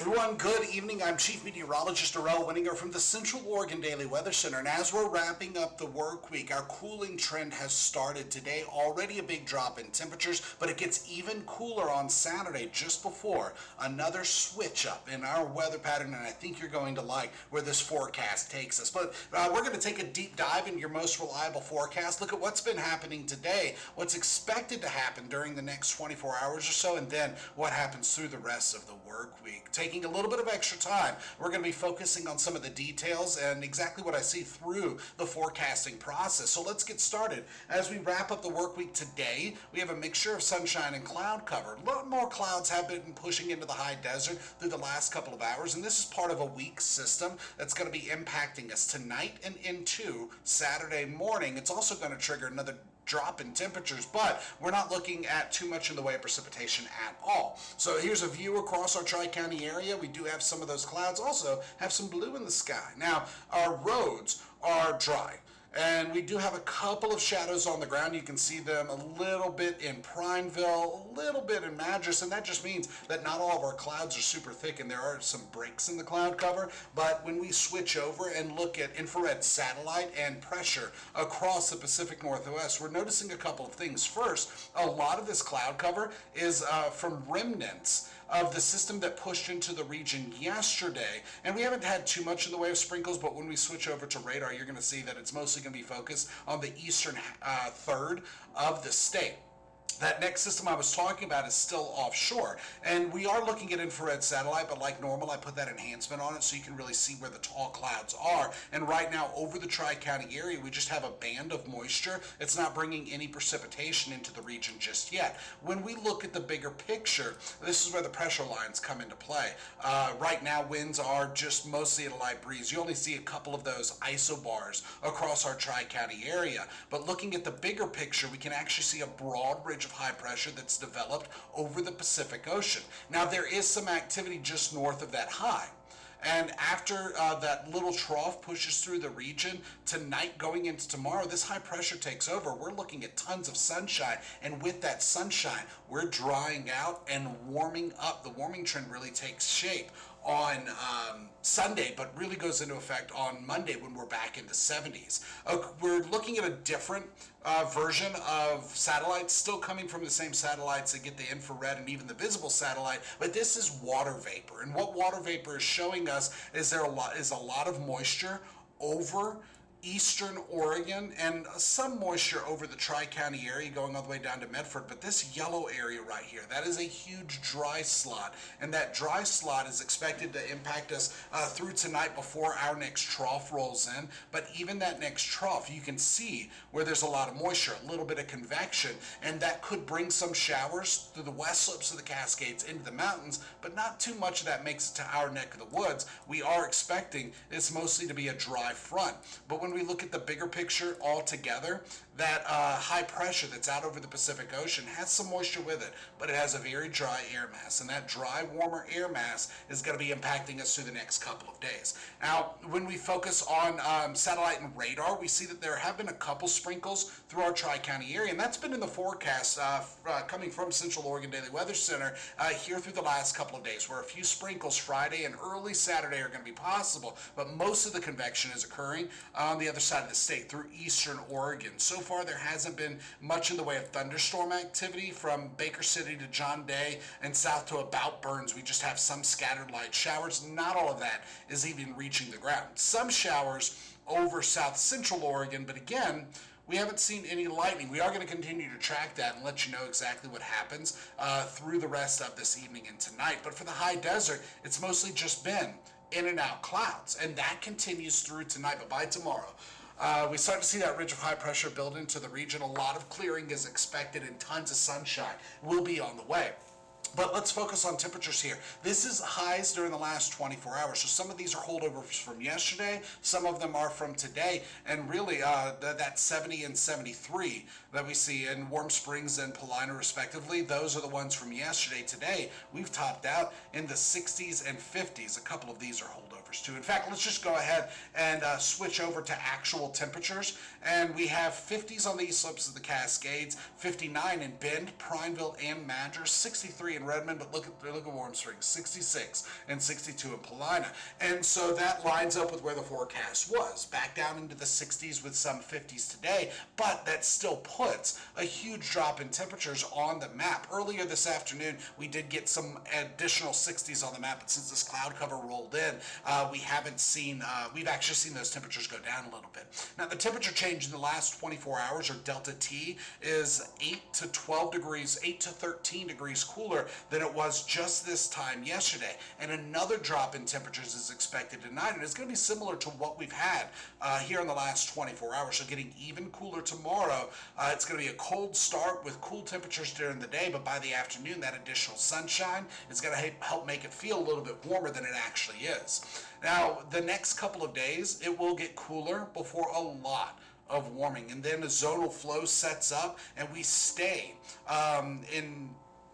everyone, good evening. I'm Chief Meteorologist Darrell Winninger from the Central Oregon Daily Weather Center, and as we're wrapping up the work week, our cooling trend has started today. Already a big drop in temperatures, but it gets even cooler on Saturday just before another switch up in our weather pattern, and I think you're going to like where this forecast takes us. But we're going to take a deep dive into your most reliable forecast, look at what's been happening today, what's expected to happen during the next 24 hours or so, and then what happens through the rest of the work week. Taking a little bit of extra time, we're going to be focusing on some of the details and exactly what I see through the forecasting process. So let's get started. As we wrap up the work week today, we have a mixture of sunshine and cloud cover. A lot more clouds have been pushing into the high desert through the last couple of hours, and this is part of a weak system that's going to be impacting us tonight and into Saturday morning. It's also going to trigger another drop in temperatures, but we're not looking at too much in the way of precipitation at all. So here's a view across our Tri-County area. We do have some of those clouds, also have some blue in the sky. Now, our roads are dry, and we do have a couple of shadows on the ground. You can see them a little bit in Prineville, a little bit in Madras, and that just means that not all of our clouds are super thick and there are some breaks in the cloud cover. But when we switch over and look at infrared satellite and pressure across the Pacific Northwest, we're noticing a couple of things. First, a lot of this cloud cover is from remnants of the system that pushed into the region yesterday, and we haven't had too much in the way of sprinkles, but when we switch over to radar, you're going to see that it's mostly going to be focused on the eastern third of the state. That next system I was talking about is still offshore, and we are looking at infrared satellite, but like normal, I put that enhancement on it so you can really see where the tall clouds are. And right now, over the Tri-County area, we just have a band of moisture. It's not bringing any precipitation into the region just yet. When we look at the bigger picture, this is where the pressure lines come into play. Right now, winds are just mostly at a light breeze. You only see a couple of those isobars across our Tri-County area. But looking at the bigger picture, we can actually see a broad ridge of high pressure that's developed over the Pacific Ocean. Now, there is some activity just north of that high. And after that little trough pushes through the region, tonight going into tomorrow, this high pressure takes over. We're looking at tons of sunshine, and with that sunshine, we're drying out and warming up. The warming trend really takes shape on Sunday, but really goes into effect on Monday when we're back in the 70s. We're looking at a different version of satellites, still coming from the same satellites that get the infrared and even the visible satellite, but this is water vapor. And what water vapor is showing us is a lot of moisture over eastern Oregon and some moisture over the Tri-County area going all the way down to Medford. But this yellow area right here, that is a huge dry slot, and that dry slot is expected to impact us through tonight before our next trough rolls in. But even that next trough, you can see where there's a lot of moisture, a little bit of convection, and that could bring some showers through the west slopes of the Cascades into the mountains, but not too much of that makes it to our neck of the woods. We are expecting this mostly to be a dry front. But when we look at the bigger picture altogether, that high pressure that's out over the Pacific Ocean has some moisture with it, but it has a very dry air mass, and that dry, warmer air mass is going to be impacting us through the next couple of days. Now, when we focus on satellite and radar, we see that there have been a couple sprinkles through our Tri-County area, and that's been in the forecast coming from Central Oregon Daily Weather Center here through the last couple of days, where a few sprinkles Friday and early Saturday are going to be possible, but most of the convection is occurring on the other side of the state through eastern Oregon. So far, there hasn't been much in the way of thunderstorm activity from Baker City to John Day and south to about Burns. We just have some scattered light showers. Not all of that is even reaching the ground. Some showers over south central Oregon, but again, we haven't seen any lightning. We are going to continue to track that and let you know exactly what happens through the rest of this evening and tonight. But for the high desert, it's mostly just been in and out clouds, and that continues through tonight. But by tomorrow, we start to see that ridge of high pressure build into the region. A lot of clearing is expected, and tons of sunshine will be on the way. But let's focus on temperatures here. This is highs during the last 24 hours. So some of these are holdovers from yesterday. Some of them are from today. And really, that 70 and 73 that we see in Warm Springs and Paulina, respectively, those are the ones from yesterday. Today, we've topped out in the 60s and 50s. A couple of these are holdovers, too. In fact, let's just go ahead and switch over to actual temperatures. And we have 50s on the east slopes of the Cascades, 59 in Bend, Prineville, and Madras, 63 in Redmond, but look at Warm Springs, 66 and 62 in Paulina. And so that lines up with where the forecast was, back down into the 60s with some 50s today, but that still puts a huge drop in temperatures on the map. Earlier this afternoon, we did get some additional 60s on the map, but since this cloud cover rolled in, we've actually seen those temperatures go down a little bit. Now, the temperature change in the last 24 hours, or delta T, is 8 to 12 degrees, 8 to 13 degrees cooler than it was just this time yesterday. And another drop in temperatures is expected tonight, and it's going to be similar to what we've had here in the last 24 hours. So getting even cooler tomorrow. It's going to be a cold start with cool temperatures during the day, but by the afternoon, that additional sunshine is going to help make it feel a little bit warmer than it actually is. Now, the next couple of days, it will get cooler before a lot of warming, and then a zonal flow sets up, and we stay in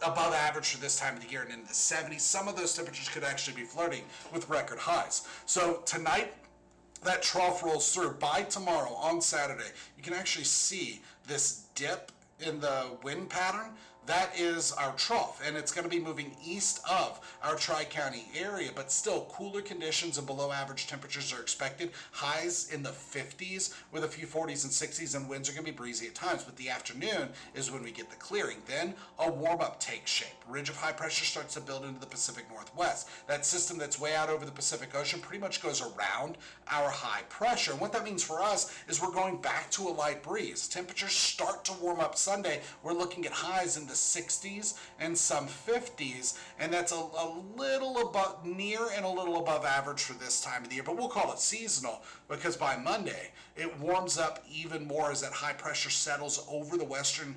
above average for this time of the year and into the 70s. Some of those temperatures could actually be flirting with record highs. So tonight, that trough rolls through. By tomorrow, on Saturday, you can actually see this dip in the wind pattern. That is our trough, and it's going to be moving east of our Tri-County area, but still cooler conditions and below average temperatures are expected. Highs in the 50s with a few 40s and 60s, and winds are going to be breezy at times, but the afternoon is when we get the clearing. Then a warm-up takes shape. Ridge of high pressure starts to build into the Pacific Northwest. That system that's way out over the Pacific Ocean pretty much goes around our high pressure, and what that means for us is we're going back to a light breeze. Temperatures start to warm up Sunday. We're looking at highs in the 60s and some 50s, and that's a little above, near and a little above average for this time of the year, but we'll call it seasonal because by Monday it warms up even more as that high pressure settles over the western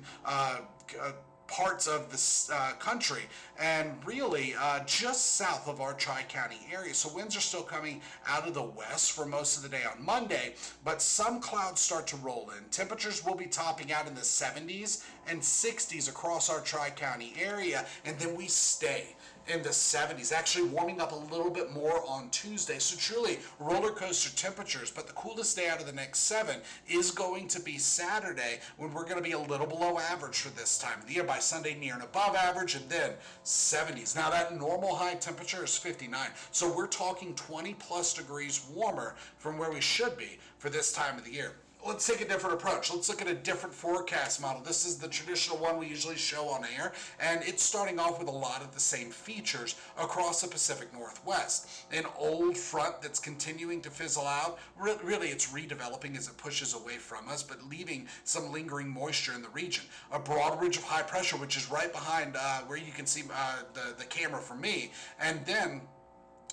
parts of this country, and really just south of our Tri-County area. So winds are still coming out of the west for most of the day on Monday, but some clouds start to roll in. Temperatures will be topping out in the 70s and 60s across our Tri-County area, and then we stay in the 70s, actually warming up a little bit more on Tuesday. So truly roller coaster temperatures, but the coolest day out of the next 7 is going to be Saturday, when we're going to be a little below average for this time of the year. By Sunday, near and above average, and then 70s. Now that normal high temperature is 59, so we're talking 20 plus degrees warmer from where we should be for this time of the year. Let's take a different approach. Let's look at a different forecast model. This is the traditional one we usually show on air, and it's starting off with a lot of the same features across the Pacific Northwest. An old front that's continuing to fizzle out. Really, it's redeveloping as it pushes away from us, but leaving some lingering moisture in the region. A broad ridge of high pressure, which is right behind where you can see the camera from me, and then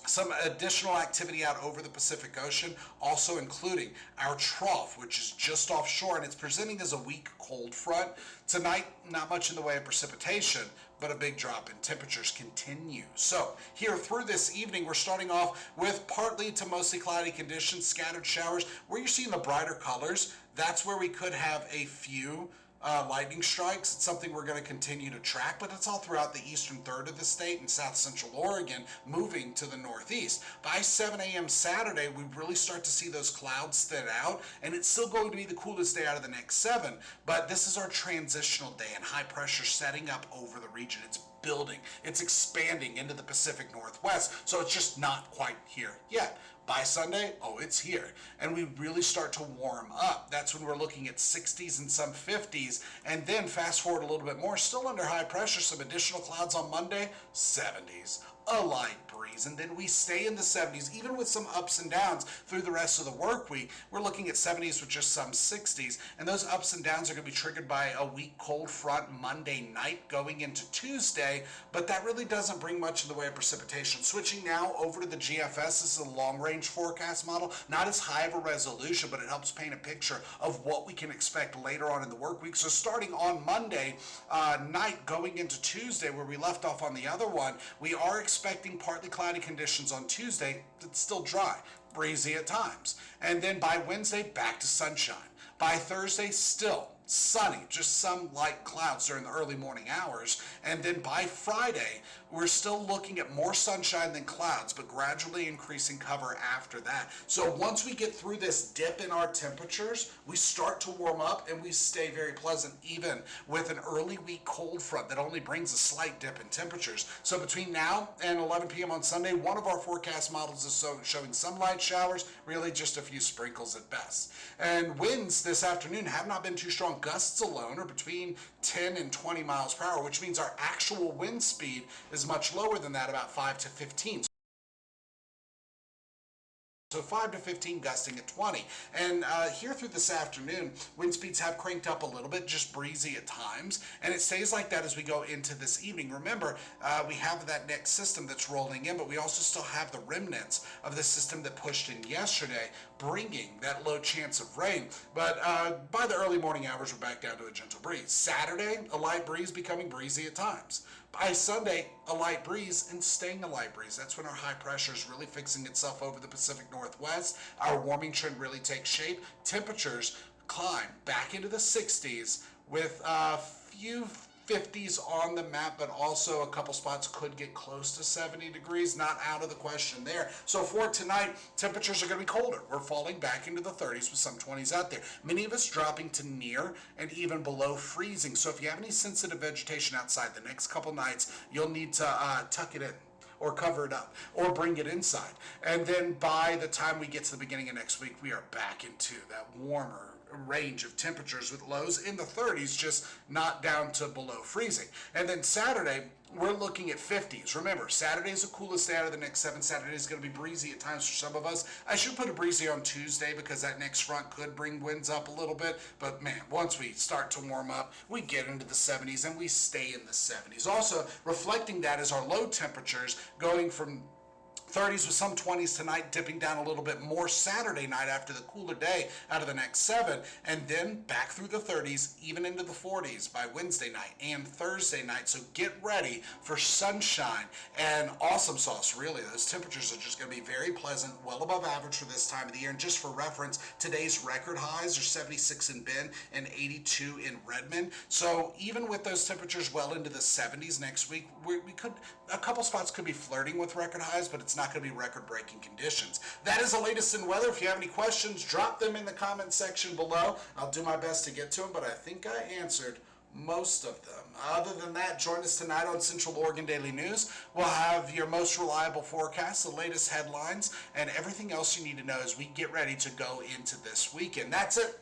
some additional activity out over the Pacific Ocean, also including our trough, which is just offshore, and it's presenting as a weak cold front. Tonight, not much in the way of precipitation, but a big drop in temperatures continues. So here through this evening, we're starting off with partly to mostly cloudy conditions, scattered showers. Where you're seeing the brighter colors, that's where we could have a few lightning strikes. It's something we're going to continue to track, but it's all throughout the eastern third of the state and south central Oregon, moving to the northeast. By 7 a.m. Saturday, we really start to see those clouds thin out, and it's still going to be the coolest day out of the next 7, but this is our transitional day, and high pressure setting up over the region. It's building, it's expanding into the Pacific Northwest, so it's just not quite here yet. By Sunday, oh, it's here. And we really start to warm up. That's when we're looking at 60s and some 50s. And then fast forward a little bit more, still under high pressure, some additional clouds on Monday, 70s. A light breeze, and then we stay in the 70s, even with some ups and downs through the rest of the work week. We're looking at 70s with just some 60s, and those ups and downs are going to be triggered by a weak cold front Monday night going into Tuesday, but that really doesn't bring much in the way of precipitation. Switching now over to the GFS, this is a long-range forecast model, not as high of a resolution, but it helps paint a picture of what we can expect later on in the work week. So starting on Monday night going into Tuesday, where we left off on the other one, we are expecting partly cloudy conditions on Tuesday. It's still dry, breezy at times. And then by Wednesday, back to sunshine. By Thursday, still sunny, just some light clouds during the early morning hours. And then by Friday, we're still looking at more sunshine than clouds, but gradually increasing cover after that. So once we get through this dip in our temperatures, we start to warm up and we stay very pleasant, even with an early week cold front that only brings a slight dip in temperatures. So between now and 11 p.m. on Sunday, one of our forecast models is showing some light showers, really just a few sprinkles at best. And winds this afternoon have not been too strong. Gusts alone are between 10 and 20 miles per hour, which means our actual wind speed is much lower than that, about 5 to 15. So 5 to 15 gusting at 20. And here through this afternoon, wind speeds have cranked up a little bit, just breezy at times. And it stays like that as we go into this evening. Remember, we have that next system that's rolling in, but we also still have the remnants of the system that pushed in yesterday, bringing that low chance of rain. But by the early morning hours, we're back down to a gentle breeze. Saturday, a light breeze becoming breezy at times. By Sunday, a light breeze and staying a light breeze. That's when our high pressure is really fixing itself over the Pacific Northwest. Our warming trend really takes shape. Temperatures climb back into the 60s with a few 50s on the map, but also a couple spots could get close to 70 degrees. Not out of the question there. So for tonight, temperatures are going to be colder. We're falling back into the 30s with some 20s out there. Many of us dropping to near and even below freezing. So if you have any sensitive vegetation outside the next couple nights, you'll need to tuck it in, or cover it up, or bring it inside. And then by the time we get to the beginning of next week, we are back into that warmer range of temperatures with lows in the 30s, just not down to below freezing. And then Saturday, we're looking at 50s. Remember, Saturday is the coolest day out of the next 7. Saturday is going to be breezy at times for some of us. I should put a breezy on Tuesday because that next front could bring winds up a little bit. But man, once we start to warm up, we get into the 70s and we stay in the 70s. Also, reflecting that is our low temperatures going from 30s with some 20s tonight, dipping down a little bit more Saturday night after the cooler day out of the next 7, and then back through the 30s, even into the 40s by Wednesday night and Thursday night. So get ready for sunshine and awesome sauce. Really, those temperatures are just going to be very pleasant, well above average for this time of the year. And just for reference, today's record highs are 76 in Bend and 82 in Redmond. So even with those temperatures well into the 70s next week, we could, a couple spots could be flirting with record highs, but it's not going to be record-breaking conditions. That is the latest in weather. If you have any questions, drop them in the comment section below. I'll do my best to get to them, but I think I answered most of them. Other than that, join us tonight on Central Oregon Daily News. We'll have your most reliable forecast, the latest headlines, and everything else you need to know as we get ready to go into this weekend. That's it.